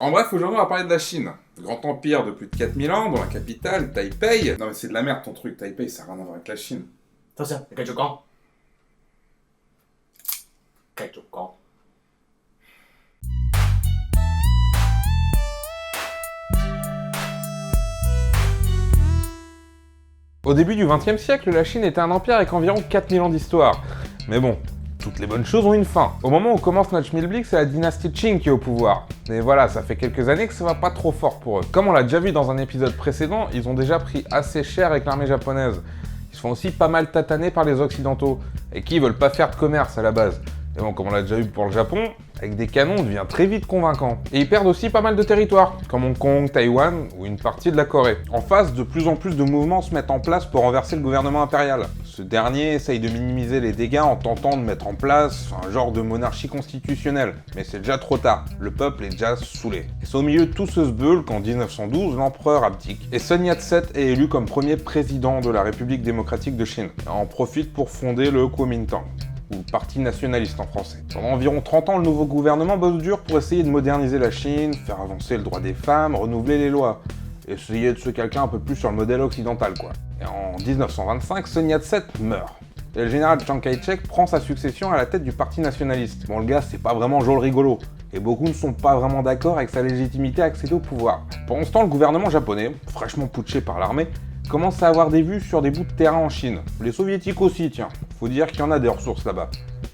En bref, aujourd'hui on va parler de la Chine. Grand empire de plus de 4000 ans, dont la capitale, Taipei. Non mais c'est de la merde ton truc, Taipei ça n'a rien à voir avec la Chine. 等先，你繼續講，繼續講。Au début du XXe siècle, la Chine était un empire avec environ 4000 ans d'histoire. Mais bon, toutes les bonnes choses ont une fin. Au moment où commence notre schmilblick, c'est la dynastie Qing qui est au pouvoir. Et voilà, ça fait quelques années que ça va pas trop fort pour eux. Comme on l'a déjà vu dans un épisode précédent, ils ont déjà pris assez cher avec l'armée japonaise. Ils se font aussi pas mal tataner par les occidentaux, et qui veulent pas faire de commerce à la base. Et bon, comme on l'a déjà vu pour le Japon, avec des canons, on devient très vite convaincant. Et ils perdent aussi pas mal de territoires, comme Hong Kong, Taïwan ou une partie de la Corée. En face, de plus en plus de mouvements se mettent en place pour renverser le gouvernement impérial. Ce dernier essaye de minimiser les dégâts en tentant de mettre en place un genre de monarchie constitutionnelle. Mais c'est déjà trop tard, le peuple est déjà saoulé. Et c'est au milieu de tout ce sbeul qu'en 1912, l'empereur abdique. Et Sun Yat-sen est élu comme premier président de la République démocratique de Chine. Et en profite pour fonder le Kuomintang, ou Parti nationaliste en français. Pendant environ 30 ans, le nouveau gouvernement bosse dur pour essayer de moderniser la Chine, faire avancer le droit des femmes, renouveler les lois, essayer de se calquer un peu plus sur le modèle occidental quoi. Et en 1925, Sun Yat-sen meurt. Et le général Chiang Kai-shek prend sa succession à la tête du Parti nationaliste. Bon, le gars, c'est pas vraiment Joel rigolo, et beaucoup ne sont pas vraiment d'accord avec sa légitimité à accéder au pouvoir. Pendant ce temps, le gouvernement japonais, fraîchement putché par l'armée, commence à avoir des vues sur des bouts de terrain en Chine. Les soviétiques aussi, tiens. Faut dire qu'il y en a des ressources là-bas.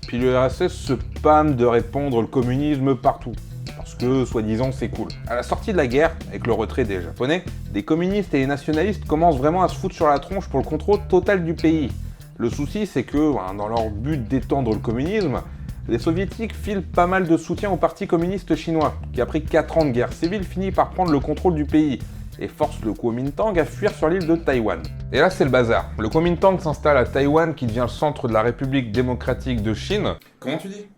Puis le RSS se pâme de répandre le communisme partout. Parce que, soi-disant, c'est cool. À la sortie de la guerre, avec le retrait des Japonais, des communistes et des nationalistes commencent vraiment à se foutre sur la tronche pour le contrôle total du pays. Le souci, c'est que, dans leur but d'étendre le communisme, les soviétiques filent pas mal de soutien au parti communiste chinois, qui après 4 ans de guerre civile finit par prendre le contrôle du pays, et force le Kuomintang à fuir sur l'île de Taïwan. Et là, c'est le bazar. Le Kuomintang s'installe à Taïwan, qui devient le centre de la République démocratique de Chine. Comment tu dis?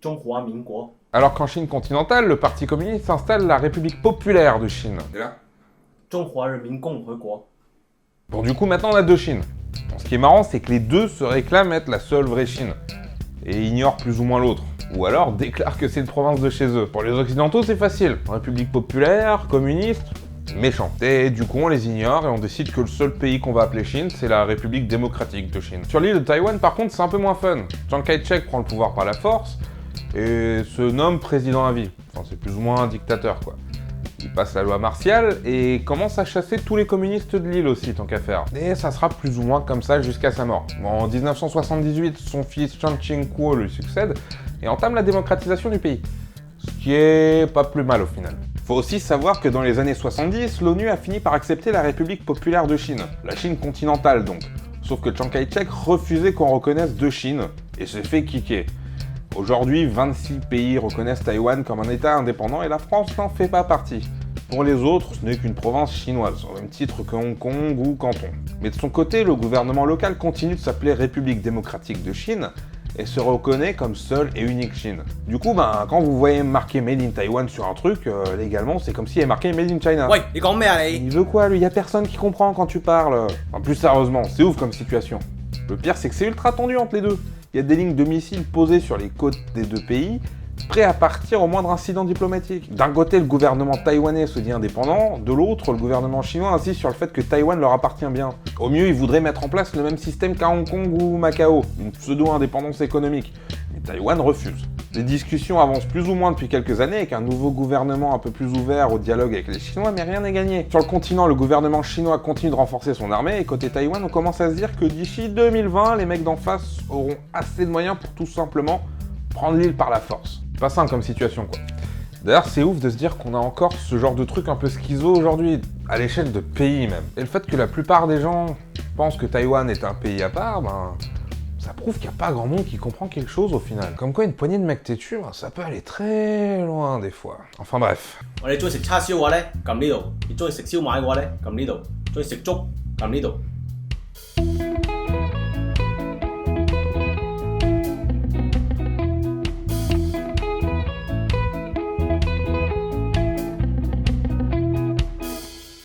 中華民國 Alors qu'en Chine continentale, le Parti communiste s'installe la République populaire de Chine. Et là? 中華人民共和國 Bon, du coup, maintenant, on a deux Chines. Bon, ce qui est marrant, c'est que les deux se réclament être la seule vraie Chine, et ignorent plus ou moins l'autre. Ou alors déclarent que c'est une province de chez eux. Pour les occidentaux, c'est facile. République populaire, communiste, méchant. Et du coup, on les ignore et on décide que le seul pays qu'on va appeler Chine, c'est la République démocratique de Chine. Sur l'île de Taïwan, par contre, c'est un peu moins fun. Chiang Kai-shek prend le pouvoir par la force et se nomme président à vie. Enfin, c'est plus ou moins un dictateur, quoi. Il passe la loi martiale et commence à chasser tous les communistes de l'île aussi, tant qu'à faire. Et ça sera plus ou moins comme ça jusqu'à sa mort. En 1978, son fils Chiang Ching-kuo lui succède et entame la démocratisation du pays. Ce qui est pas plus mal au final. Faut aussi savoir que dans les années 70, l'ONU a fini par accepter la République populaire de Chine, la Chine continentale donc. Sauf que Chiang Kai-shek refusait qu'on reconnaisse deux Chines, et s'est fait kicker. Aujourd'hui, 26 pays reconnaissent Taïwan comme un État indépendant et la France n'en fait pas partie. Pour les autres, ce n'est qu'une province chinoise, au même titre que Hong Kong ou Canton. Mais de son côté, le gouvernement local continue de s'appeler République démocratique de Chine, et se reconnaît comme seule et unique Chine. Du coup, quand vous voyez marqué Made in Taiwan sur un truc, légalement, c'est comme s'il y avait marqué Made in China. 喂，你講咩啊你？ Il veut quoi, lui? Y a personne qui comprend quand tu parles. En plus, sérieusement, c'est ouf comme situation. Le pire, c'est que c'est ultra tendu entre les deux. Il y a des lignes de missiles posées sur les côtes des deux pays, prêts à partir au moindre incident diplomatique. D'un côté, le gouvernement taïwanais se dit indépendant, de l'autre, le gouvernement chinois insiste sur le fait que Taïwan leur appartient bien. Au mieux, ils voudraient mettre en place le même système qu'à Hong Kong ou Macao, une pseudo-indépendance économique. Mais Taïwan refuse. Les discussions avancent plus ou moins depuis quelques années avec un nouveau gouvernement un peu plus ouvert au dialogue avec les Chinois, mais rien n'est gagné. Sur le continent, le gouvernement chinois continue de renforcer son armée, et côté Taïwan, on commence à se dire que d'ici 2020, les mecs d'en face auront assez de moyens pour tout simplement prendre l'île par la force. Pas simple comme situation, quoi. D'ailleurs, c'est ouf de se dire qu'on a encore ce genre de truc un peu schizo aujourd'hui, à l'échelle de pays même. Et le fait que la plupart des gens pensent que Taïwan est un pays à part, ça prouve qu'il n'y a pas grand monde qui comprend quelque chose au final. Comme quoi, une poignée de mecs têtus, ça peut aller très loin des fois. Enfin bref. 我哋中意食叉燒嘅話咧，撳呢度；而中意食燒賣嘅話咧，撳呢度；中意食粥，撳呢度。